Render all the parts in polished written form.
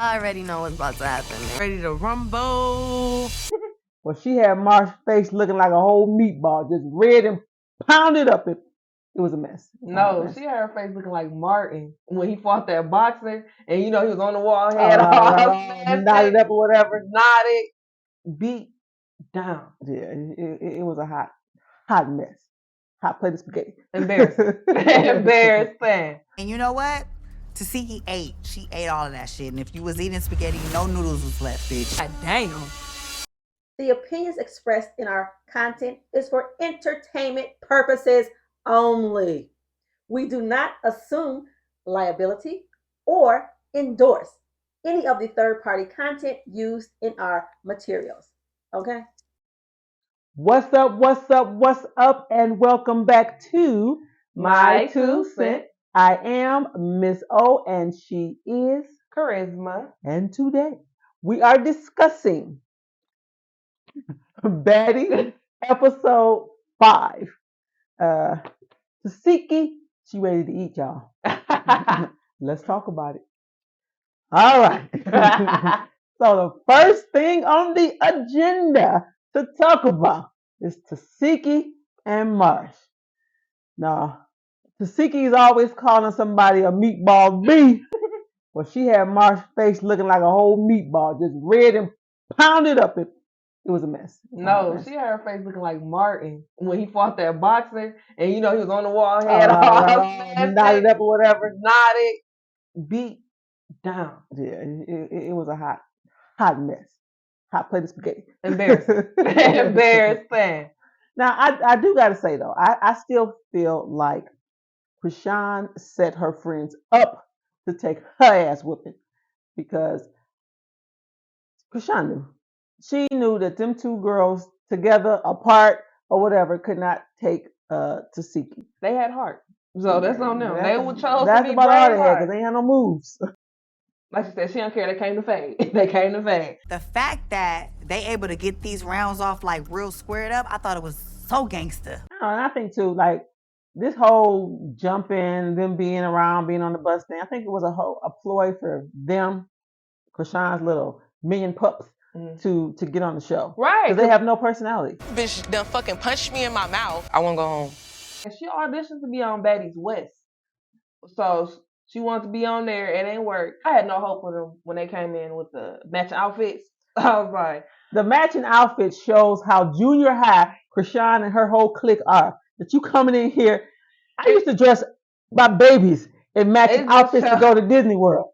I already know what's about to happen. Ready to rumble. Well, she had Marsh's face looking like a whole meatball, just red and pounded up. It was a mess. No, she had her face looking like Martin when he fought that boxer, and he was on the wall, head all knotted up or whatever, knotted, beat down. Yeah, it was a hot mess. Hot plate of spaghetti. Embarrassing. Embarrassing. And you know what? Tasiki ate. She ate all of that shit. And if you was eating spaghetti, no noodles was left, bitch. God damn. The opinions expressed in our content is for entertainment purposes only. We do not assume liability or endorse any of the third-party content used in our materials. Okay? What's up, and welcome back to My Two Cent. I am Miss O, and she is Charisma. And today we are discussing Baddies episode 5. Tasiki, she ready to eat, y'all. Let's talk about it. All right. So the first thing on the agenda to talk about is Tasiki and Marsh. Now, Tasiki is always calling somebody a meatball beef. Well, she had Marsh's face looking like a whole meatball, just red and pounded up. It was a mess. No, she had her face looking like Martin when he fought that boxer, and he was on the wall, head all knotted up or whatever, knotted, beat down. Yeah, it was a hot mess. Hot plate of spaghetti. Embarrassing. Embarrassing. Now, I do got to say, though, I still feel like Krishan set her friends up to take her ass whooping because Krishan knew. She knew that them two girls together, apart, or whatever, could not take Tasiki. They had heart. So that's on them. They would chose That's to be about all they had brave because they had no moves. Like she said, she don't care. They came to fade. They came to fade. The fact that they able to get these rounds off like real squared up, I thought it was so gangster. And I think too, like this whole jumping, them being around, being on the bus thing, I think it was a ploy for them, Krishan's little minion pups, to get on the show. Right. Because they have no personality. Bitch done fucking punched me in my mouth. I want to go home. And she auditioned to be on Baddies West. So she wanted to be on there. It ain't work. I had no hope for them when they came in with the matching outfits. I was like, the matching outfit shows how junior high Krishan and her whole clique are. That you coming in here. I used to dress my babies in matching outfits to go to Disney World.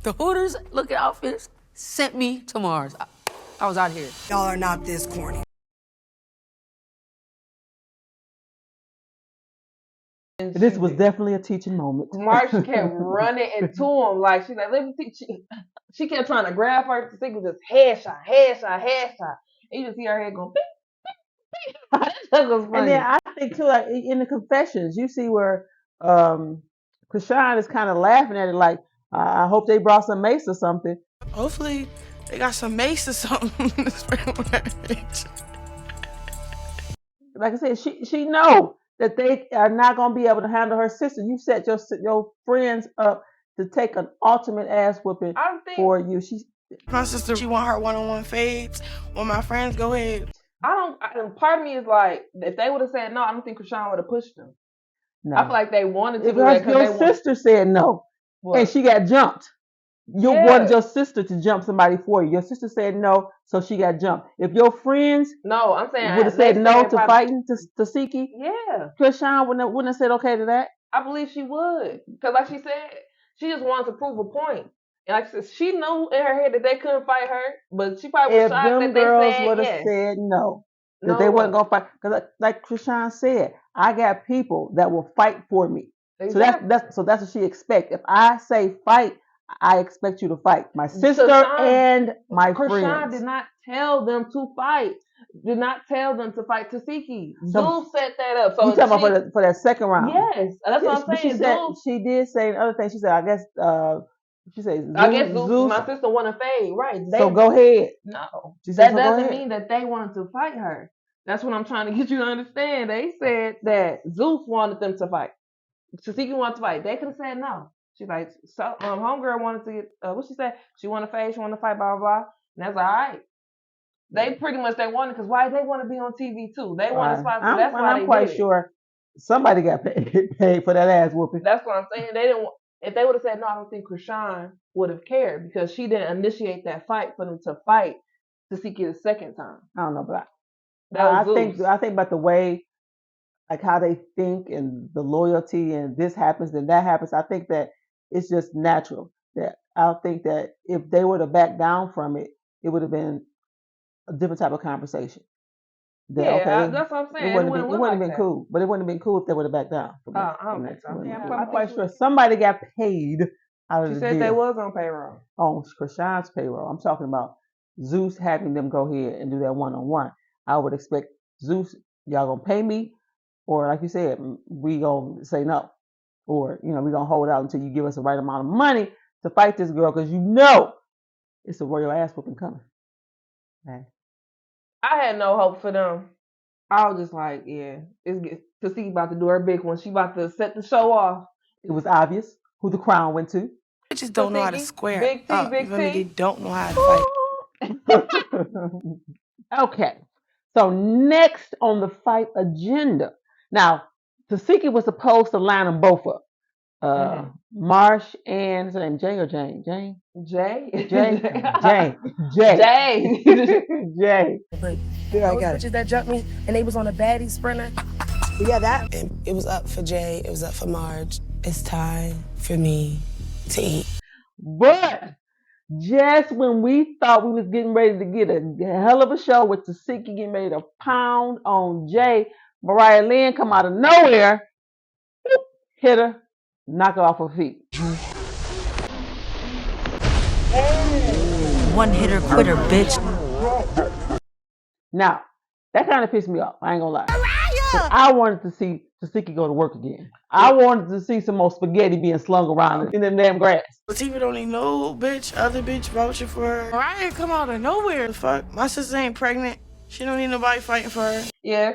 The Hooters looking outfits sent me to Mars. I was out here. Y'all are not this corny. This was definitely a teaching moment. Marsh kept running into him like she's like, let me teach you. She kept trying to grab her. The thing was just headshot. And you just see her head going beep, beep, beep. That was funny. And then I think too, like in the confessions, you see where Krishan is kind of laughing at it, like, I hope they brought some mace or something. Hopefully, they got some mace or something. Like I said, she know that they are not gonna be able to handle her sister. You set your friends up to take an ultimate ass whooping for you. My sister, she want her one-on-one fades. When my friends, go ahead. Part of me is like, if they would have said no, I don't think Krishan would have pushed them. No. I feel like they wanted to. Because your sister said no, and she got jumped. You wanted your sister to jump somebody for you. Your sister said no, so she got jumped. If your friends I'm saying would have said no to fighting Tasiki, Krishan wouldn't have said okay to that. I believe she would, because like she said, she just wanted to prove a point. And like I said, she knew in her head that they couldn't fight her, but she probably was shocked that they said yes. If them girls would have said no, that they wasn't gonna fight, because like Krishan said, I got people that will fight for me. Exactly. So that's what she expects. If I say fight, I expect you to fight. My sister and my friends. Krishan did not tell them to fight. Did not tell them to fight Tasiki. Zeus set that up. So you talking about for that second round? Yes, that's what I'm saying. She did say the other thing. She said, I guess. She said, Zeus, my sister want to fade, right? So go ahead. No, that doesn't mean that they wanted to fight her. That's what I'm trying to get you to understand. They said that Zeus wanted them to fight. Tasiki wanted to fight. They could have said no. She's like, so homegirl wanted to get what she said? She wanted to fade, she wanted to fight, blah blah blah. And that's all right. They pretty much they wanted because why they want to be on TV too. They want to spot. So that's why I'm quite sure somebody got paid for that ass whooping. That's what I'm saying. They didn't. If they would have said no, I don't think Krishan would have cared because she didn't initiate that fight for them to fight to seek it a second time. I don't know, but I think about the way, like how they think and the loyalty and this happens and that happens. I think that it's just natural. That I think that if they were to back down from it, it would have been a different type of conversation. That's what I'm saying. It wouldn't have been cool, but it wouldn't have been cool if they would have backed down. I don't think so. I'm quite sure somebody got paid out of the deal. She said they was on payroll. On Krishan's payroll. I'm talking about Zeus having them go ahead and do that one-on-one. I would expect Zeus, y'all gonna pay me, or like you said, we gonna say no, or we gonna hold out until you give us the right amount of money to fight this girl because it's a royal ass whooping coming. Okay. I had no hope for them. I was just like, yeah, Tasiki about to do her big one. She about to set the show off. It was obvious who the crown went to. Bitches don't know how to square. Big T, Big T. They don't know how to fight. Okay. So next on the fight agenda. Now, Tasiki was supposed to line them both up. Marsh and his name Jay or Jane? Jane? Jay? Jay. But those bitches that jumped me and they was on a Baddies sprinter. Yeah, that. It was up for Jay. It was up for Marge. It's time for me to eat. But just when we thought we was getting ready to get a hell of a show with Tasiki getting ready to pound on Jay, Mariah Lynn come out of nowhere, hit her, knock her off her feet. One hitter quitter, bitch. Now, that kind of pissed me off. I ain't gonna lie. I wanted to see Tasiki go to work again. I wanted to see some more spaghetti being slung around in them damn grass. Latifah don't need no bitch, other bitch vouching for her. Mariah come out of nowhere. Fuck, my sister ain't pregnant. She don't need nobody fighting for her. Yeah,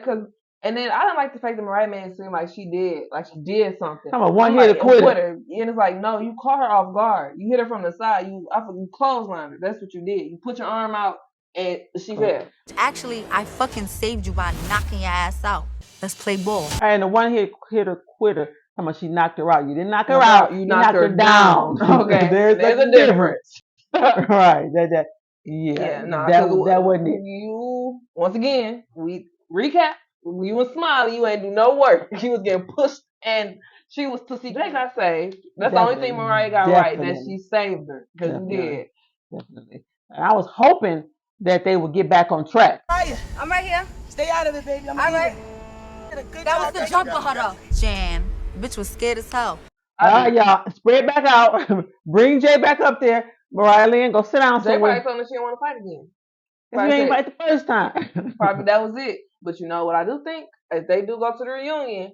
and then I didn't like the fact that Mariah made it seem like she did something. I'm a one-hitter quitter. And it's like, no, you caught her off guard. You hit her from the side. You clotheslined her. That's what you did. You put your arm out and she fell. Actually, I fucking saved you by knocking your ass out. Let's play ball. And the one-hitter quitter, how much she knocked her out. You didn't knock her out. You knocked her down. Okay, there's a difference. Right. That wasn't it. You once again, we recap. You was Smiley, you ain't do no work. She was getting pushed, and she was Tasiki. They got saved. That's the only thing Mariah got right, that she saved her because you did. Definitely. And I was hoping that they would get back on track. I'm right here. Stay out of it, baby. All right. That was the jump for her though. Jan, the bitch was scared as hell. All right, y'all, spread back out. Bring Jay back up there. Mariah Lynn, go sit down somewhere. Jay probably told her she didn't want to fight again. She ain't fight the first time. Probably that was it. But you know what I do think? If they do go to the reunion,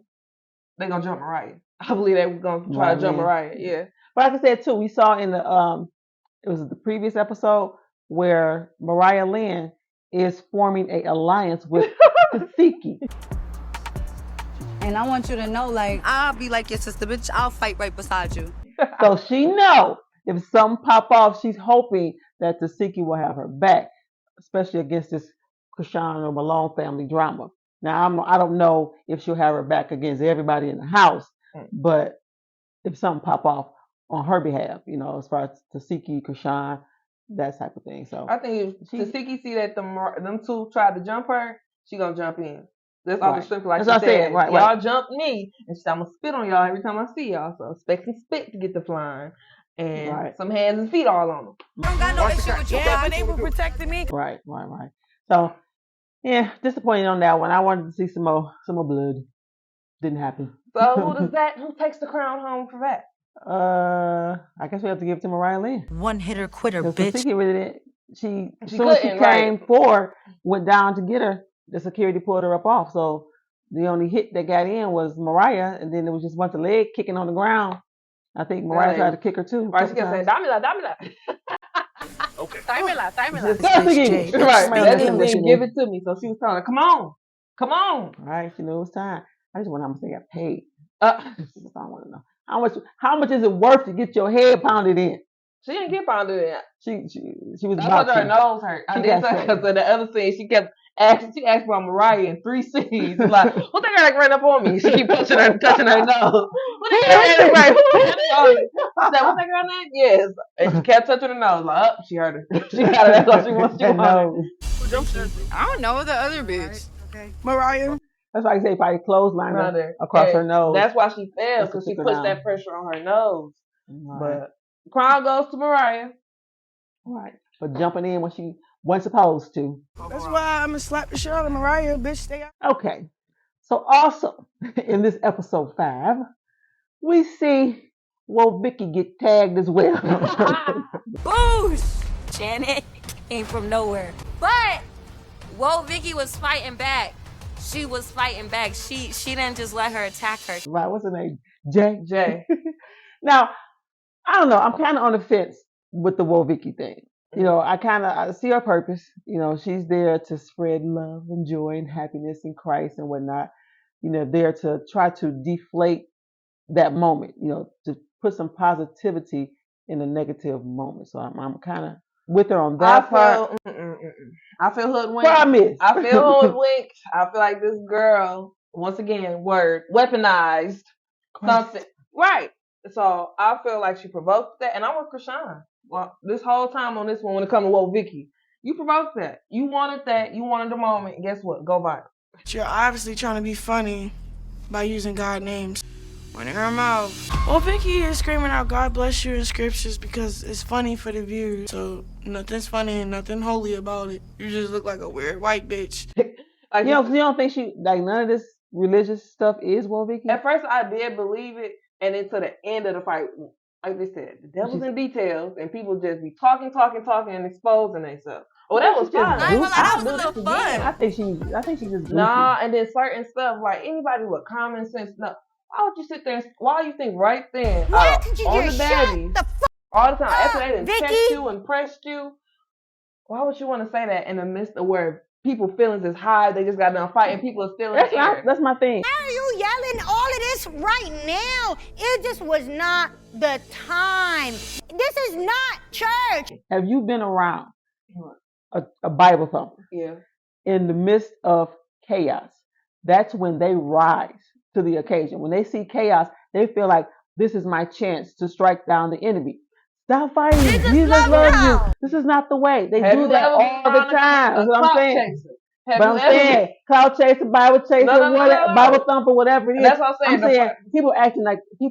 they gonna jump Mariah. I believe they were gonna try to jump Mariah. Yeah. But like I said too, we saw in the it was the previous episode where Mariah Lynn is forming an alliance with Tasiki. And I want you to know, like, I'll be like your sister, bitch. I'll fight right beside you. So she know if something pop off, she's hoping that Tasiki will have her back, especially against this Krishan or Malone family drama. Now, I don't know if she'll have her back against everybody in the house, but if something pop off on her behalf, as far as Tasiki, Krishan, that type of thing. So I think if Tasiki see that them two tried to jump her, she gonna jump in. That's all the simple. Like that's what I said. Right, y'all jumped me, and I'm gonna spit on y'all every time I see y'all. So expect some spit to get the flying, and some hands and feet all on them. I don't got no issue with you. Yeah, but they were protecting me. Right. So, yeah, disappointed on that one. I wanted to see some more blood. Didn't happen. So who takes the crown home for that? I guess we have to give it to Mariah Lynn. One hitter quitter, bitch. Tasiki really didn't. She as soon as she came forward, went down to get her. The security pulled her up off. So the only hit that got in was Mariah, and then there was just a bunch of leg kicking on the ground. I think Mariah tried to kick her too. Right, she kept saying, "Dámela, dámela." Okay. Dámela. Right. They didn't give it to me, so she was telling her, "Come on." All right, she knew it was time. I just want to say I got paid. That's what I want to know. How much is it worth to get your head pounded in? She didn't get pounded in. She was I about told her to. nose hurt. I did say because of the other scene. She asked about Mariah in 3 scenes. Like, who that girl ran up on me? She keep touching her nose. Who that girl ran up on me? Who ran up on me? She said, what's that girl name? Yes. And she kept touching her nose. Like, oh, she heard her. She got her. That's all she wants. She wanted. I don't know the other bitch. Okay. Mariah. That's why I say probably clothesline her across her nose. That's why she fell, because she pushed that pressure on her nose. Right. But crown goes to Mariah. Right. For jumping in when she wasn't supposed to. That's why I'm gonna slap the shit out of Mariah, bitch. Stay out. Okay. So also in this episode 5, we see Vicky get tagged as well. Boosh! Janet came from nowhere. But Vicky was fighting back. She was fighting back. She didn't just let her attack her. Right, what's her name? Jay. Now, I don't know. I'm kind of on the fence with the Vicky thing. You know, I see her purpose. You know, she's there to spread love and joy and happiness in Christ and whatnot. You know, there to try to deflate that moment. You know, to put some positivity in a negative moment. So I'm kind of with her on that part. I feel hoodwinked. Promise. I feel hoodwinked. I feel like this girl, once again, weaponized something. Right. So I feel like she provoked that, and I'm with Krishan. Well, this whole time on this one, when it comes to Vicky, you provoked that. You wanted that. You wanted the moment. And guess what? Go viral. You're obviously trying to be funny by using God names. Running her mouth. Well, Vicky is screaming out God bless you in scriptures because it's funny for the viewers. So nothing's funny and nothing holy about it. You just look like a weird white bitch. You don't think she, like, none of this religious stuff is Vicky? At first I did believe it, and then to the end of the fight, like they said, the devil's in details, and people just be talking and exposing themselves. Oh, that was fun. That was a little fun. I think she just Nah, and then certain stuff, like anybody with common sense, no. Why would you sit there? Why you think right then? Why could you on just the baddies, shut the all the time after they didn't Vicky? text you and pressed you? Why would you want to say that in the midst of where people feelings is high? They just got done fighting. People are still in the air. That's my thing. Why are you yelling all of this right now? It just was not the time. This is not church. Have you been around a Bible thumper? Yeah. In the midst of chaos, that's when they rise to the occasion. When they see chaos, they feel like this is my chance to strike down the enemy. Stop fighting. Jesus loves you. This is not the way. They do that all the time. That's what I'm saying. But I'm saying cloud chaser, Bible chaser, Bible thumper, whatever it is. That's what I'm saying. People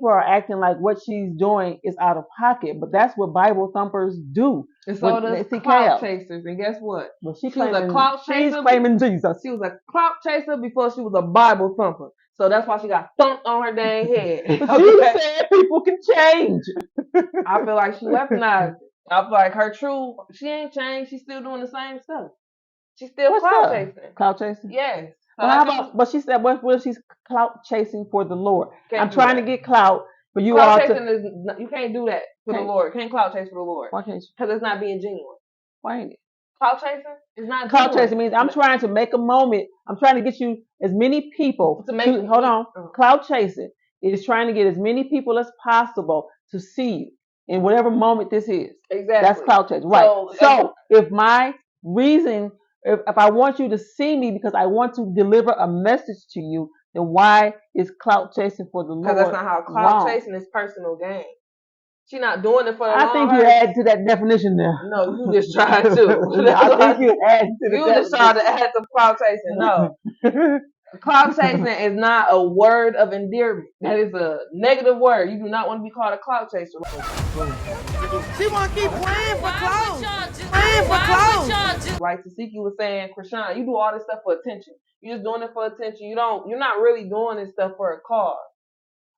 are acting like what she's doing is out of pocket, but that's what Bible thumpers do. It's all those clout chasers, and guess what? Well, she was a clout chaser. She's claiming Jesus. She was a clout chaser before she was a Bible thumper. So that's why she got thumped on her dang head. But you said people can change. I feel like she weaponized it. I feel like she ain't changed. She's still doing the same stuff. She's still clout chasing. Clout chasing? Yes. So but she said, what if she's clout chasing for the Lord? I'm trying to get clout, but you all you can't do that for the Lord. Can't clout chase for the Lord. Why can't you? Because it's not being genuine. Why ain't it? Clout chasing is not clout chasing means I'm trying to make a moment. I'm trying to get you as many people hold on. Clout chasing is trying to get as many people as possible to see you in whatever moment this is. Exactly. That's clout chasing. Right. So if my reason, if I want you to see me because I want to deliver a message to you, then why is clout chasing for the Lord? Because that's not how clout chasing is personal gain. She's not doing it for the long. I think you add to that definition there. No, you just tried to. I think you add to the You just tried to add to clout chasing. No. Clout chasing is not a word of endearment. That is a negative word. You do not want to be called a clout chaser. She want to keep playing for clothes. Playing for clothes. Like Tasiki was saying, Krishan, you do all this stuff for attention. You're just doing it for attention. You're not really doing this stuff for a cause.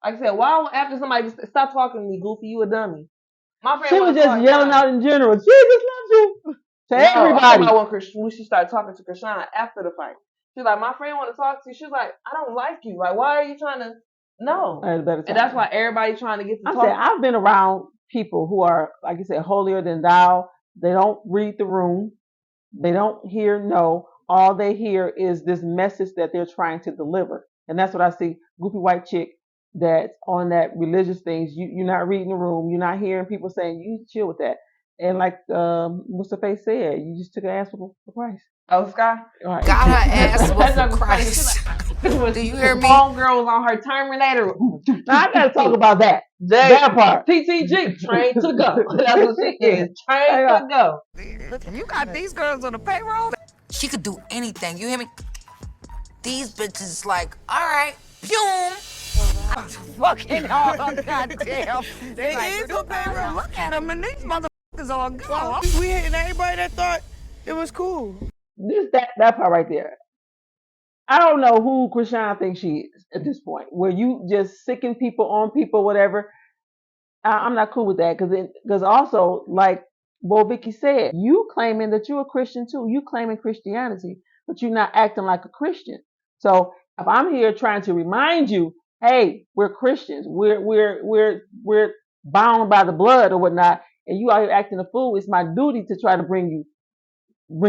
Like I said, why after somebody just stop talking to me, Goofy, you a dummy. My friend she was just yelling out in general. Jesus loves you. To everybody. When she started talking to Krishan after the fight. She's like, my friend want to talk to you. She's like, I don't like you. Like, why are you trying to? No. And that's why everybody's trying to get to talk. I've been around people who are, like you said, holier than thou. They don't read the room. They don't hear no. All they hear is this message that they're trying to deliver. And that's what I see. Goofy white chick that's on that religious things, you're not reading the room, you're not hearing people saying you need to chill with that. And like what's the face said, you just took an ass for Christ. Oh, Sky? Right. Got her ass whooped for Christ. Do you hear me? Homegirl was on her Terminator. Now I gotta talk about that. That part. TTG, trained to go. That's what she is. Trained to go. You got these girls on the payroll? She could do anything. You hear me? These bitches like, all right, boom. Fucking all goddamn. They is on payroll. Look at them, and these motherfuckers all gone. We hitting everybody that thought it was cool. That part right there. I don't know who Krishan thinks she is at this point. Where you just sicking people on people, whatever. I'm not cool with that because also, like Vicky said, you claiming that you're a Christian too. You claiming Christianity, but you're not acting like a Christian. So if I'm here trying to remind you, hey, we're Christians, we're bound by the blood or whatnot, and you are here acting a fool, it's my duty to try to bring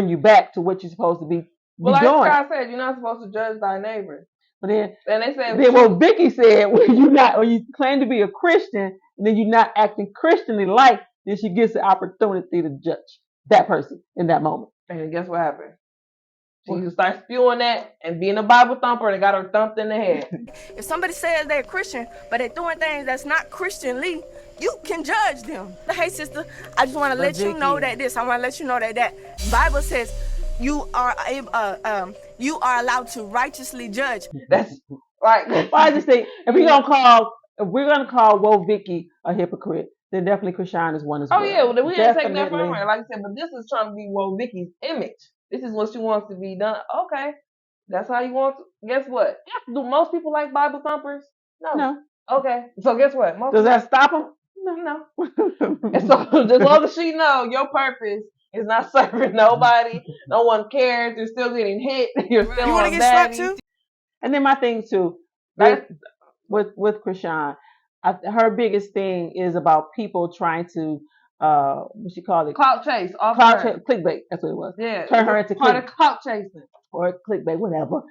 you back to what you're supposed to be. Well, like doing. Scott said, you're not supposed to judge thy neighbor. But then they said what Vicky said, when you claim to be a Christian, and then you're not acting Christianly like, then she gets the opportunity to judge that person in that moment. And guess what happened? She just started spewing that and being a Bible thumper and got her thumped in the head. If somebody says they're Christian, but they're doing things that's not Christianly, you can judge them. Hey, sister, I just want to let you know that this. I want to let you know that Bible says you are allowed to righteously judge. That's right. Well, I just think if we're gonna call Woe Vicky a hypocrite, then definitely Krishan is one as well. Oh yeah, well we ain't taking that from her. Like I said, but this is trying to be Woe Vicky's image. This is what she wants to be done. Okay, that's how you want to. Guess what? Do most people like Bible thumpers? No. Okay, so guess what? Does that stop them? No. And so as long as she know your purpose is not serving nobody, no one cares. You're still getting hit. You're still you want to get slapped too? And then my thing too, with Krishan, her biggest thing is about people trying to what she called it? Clout chase. Clickbait. That's what it was. Yeah. Turn her into part of clout chasing. Or clickbait, whatever.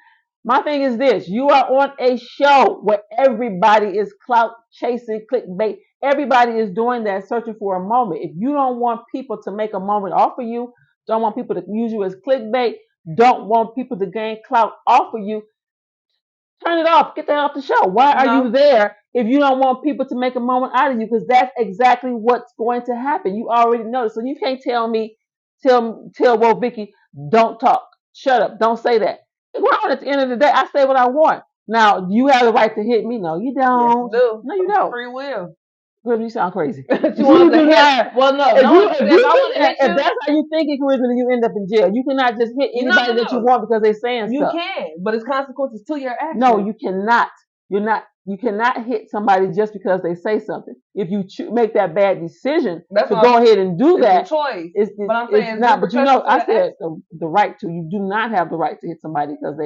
My thing is this: you are on a show where everybody is clout chasing, clickbait. Everybody is doing that, searching for a moment. If you don't want people to make a moment off of you, don't want people to use you as clickbait, don't want people to gain clout off of you, turn it off. Get that off the show. Why are you there if you don't want people to make a moment out of you? Because that's exactly what's going to happen. You already know it. So you can't tell Woe Vicky, don't talk. Shut up. Don't say that. Well, at the end of the day, I say what I want. Now, do you have the right to hit me? No, you don't. Yes, you do. No, you don't. Free will. Charisma, you sound crazy. Well, no. If that's how you think it, Charisma, then you end up in jail. You cannot just hit anybody that you want because they're saying you stuff. You can, but it's consequences to your action. No, you cannot. You cannot hit somebody just because they say something. If you make that bad decision to go ahead and do that, it's a choice. But I'm saying it's not. But I said the right to. You do not have the right to hit somebody because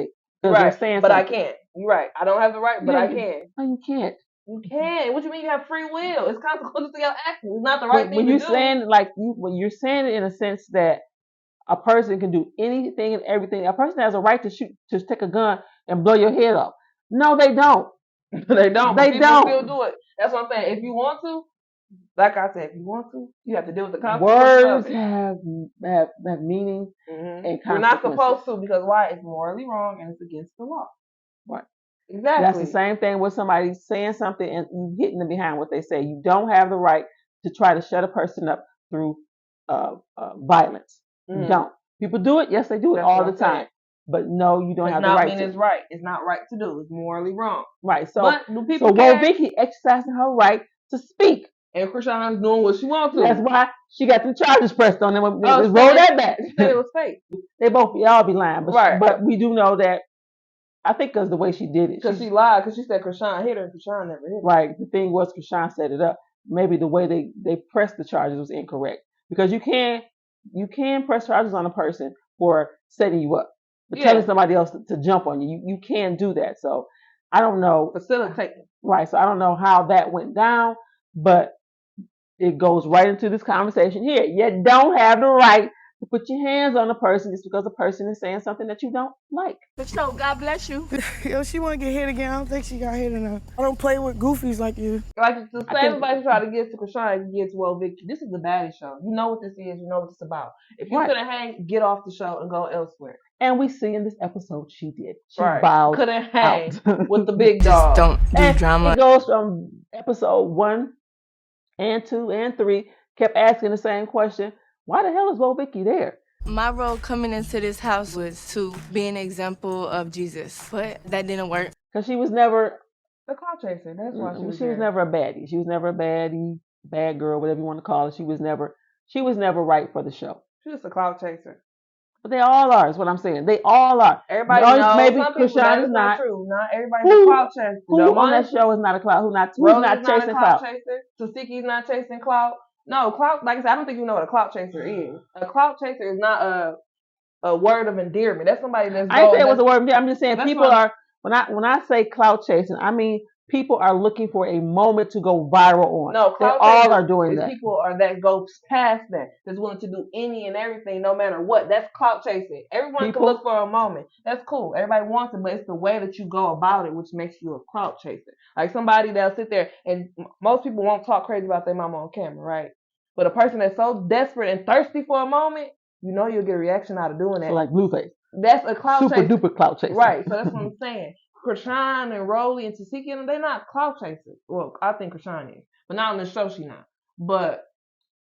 they're saying something. But I can't. You're right. I don't have the right, but I can. No, you can't. You can. What do you mean you have free will? It's consequences to your actions. It's not the right thing when to you're do. Saying when you're saying it in a sense that a person can do anything and everything. A person has a right to take a gun and blow your head off. No, they don't. They don't. They don't. Still do it. That's what I'm saying. If you want to, like I said, if you want to, you have to deal with the consequences. Words have meaning and consequences. You're not supposed to because why? It's morally wrong and it's against the law. Right. Exactly. That's the same thing with somebody saying something and you hitting them behind what they say. You don't have the right to try to shut a person up through violence. You don't. People do it. Yes, they do it all the time. But no, you don't have the right to. It's right. It's not right to do. It's morally wrong. Right. So, but do people Woe Vicky exercising her right to speak. And Krishan's doing what she wants to. That's why she got the charges pressed on them. Roll that back. It was fake. They all be lying. But, but we do know that. I think because the way she did it. Because she lied. Because she said Krishan hit her and Krishan never hit her. Right. The thing was Krishan set it up. Maybe the way they pressed the charges was incorrect. Because you can press charges on a person for setting you up. But telling somebody else to jump on you. You can do that. So I don't know. Facilitating. Right. So I don't know how that went down. But it goes right into this conversation here. You don't have the right to put your hands on a person just because a person is saying something that you don't like. So God bless you. Yo, she want to get hit again. I don't think she got hit enough. I don't play with goofies like you. Like the same advice try to give to Krishan, give to Will Victor. This is the Baddies show. You know what this is. You know what it's about. If you couldn't hang, get off the show and go elsewhere. And we see in this episode she did. She bowed couldn't hang with the big dog. Just don't do drama. It goes from episode 1 and 2 and 3. Kept asking the same question. Why the hell is Will Vicky there? My role coming into this house was to be an example of Jesus, but that didn't work. Because she was never the cloud chaser. That's why she was never a baddie. She was never a baddie, bad girl, whatever you want to call it. She was never right for the show. She was a cloud chaser. But they all are, is what I'm saying. They all are. Everybody knows. Maybe Some people, Krishan is not true. Not everybody's a cloud chaser. Who on that show is not a cloud? Who's not chasing clout? Tasiki's not chasing clout. No, clout. Like I said, I don't think you know what a clout chaser is. A clout chaser is not a word of endearment. That's somebody that's. I didn't say it was a word of endearment. I'm just saying people are. When I say clout chasing, I mean people are looking for a moment to go viral on. No, they all are doing that. People are that go past that. That's willing to do any and everything, no matter what. That's clout chasing. Everyone can look for a moment. That's cool. Everybody wants it, but it's the way that you go about it which makes you a clout chaser. Like somebody that'll sit there, and most people won't talk crazy about their mama on camera, right? But a person that's so desperate and thirsty for a moment, you know you'll get a reaction out of doing that. So like Blueface. That's a clout chaser. Super duper clout chaser. Right. So that's what I'm saying. Krishan and Rolly and Tasiki, they're not clout chasers. Well, I think Krishan is. But not on the show, she not. But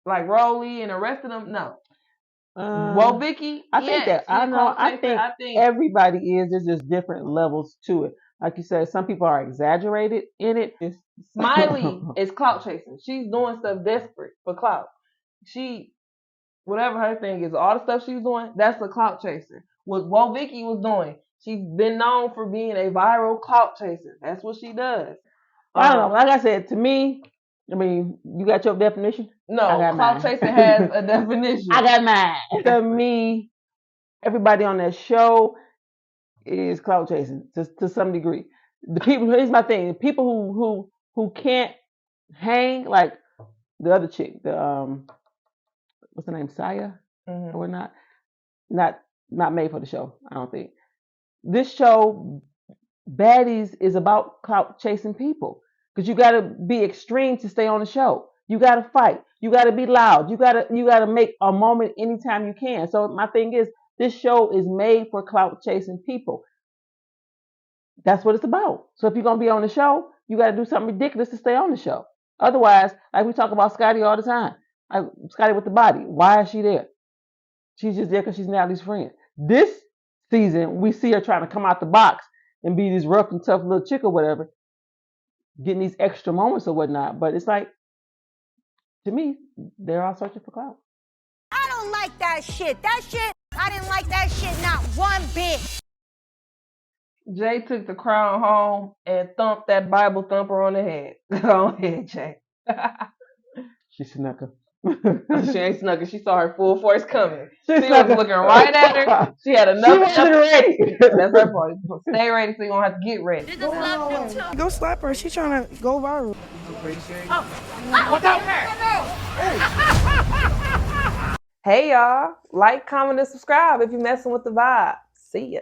like Rolly and the rest of them, no. Well, Vicky, I think everybody is. There's just different levels to it. Like you said, some people are exaggerated in it. Smiley is clout chasing. She's doing stuff desperate for clout. Whatever her thing is, all the stuff she's doing, that's a clout chaser. What Vicky was doing, she's been known for being a viral clout chaser. That's what she does. I don't know. Like I said, to me, I mean, you got your definition? No, clout chasing has a definition. I got mine. To me, everybody on that show is clout chasing to some degree. The people, here's my thing: the people who can't hang, like the other chick, the what's her name, Saya, or not made for the show. I don't think this show, Baddies, is about clout chasing people because you got to be extreme to stay on the show. You got to fight. You got to be loud. You got to make a moment anytime you can. So my thing is, this show is made for clout chasing people. That's what it's about. So if you're gonna be on the show, you got to do something ridiculous to stay on the show. Otherwise, like we talk about Scotty all the time, like Scotty with the body. Why is she there? She's just there because she's Natalie's friend. This season, we see her trying to come out the box and be this rough and tough little chick or whatever, getting these extra moments or whatnot. But it's like, to me, they're all searching for clout. I don't like that shit. I didn't like that shit not one bit. Jay took the crown home and thumped that Bible thumper on the head. Go ahead, Jay. She snuck her. She ain't snuck her. She saw her full force coming. She was looking right at her. She had enough. She wasn't ready. That's her part. Stay ready so you don't have to get ready. Go slap her. She trying to go viral. What's up, Hey, y'all. Like, comment, and subscribe if you're messing with the vibe. See ya.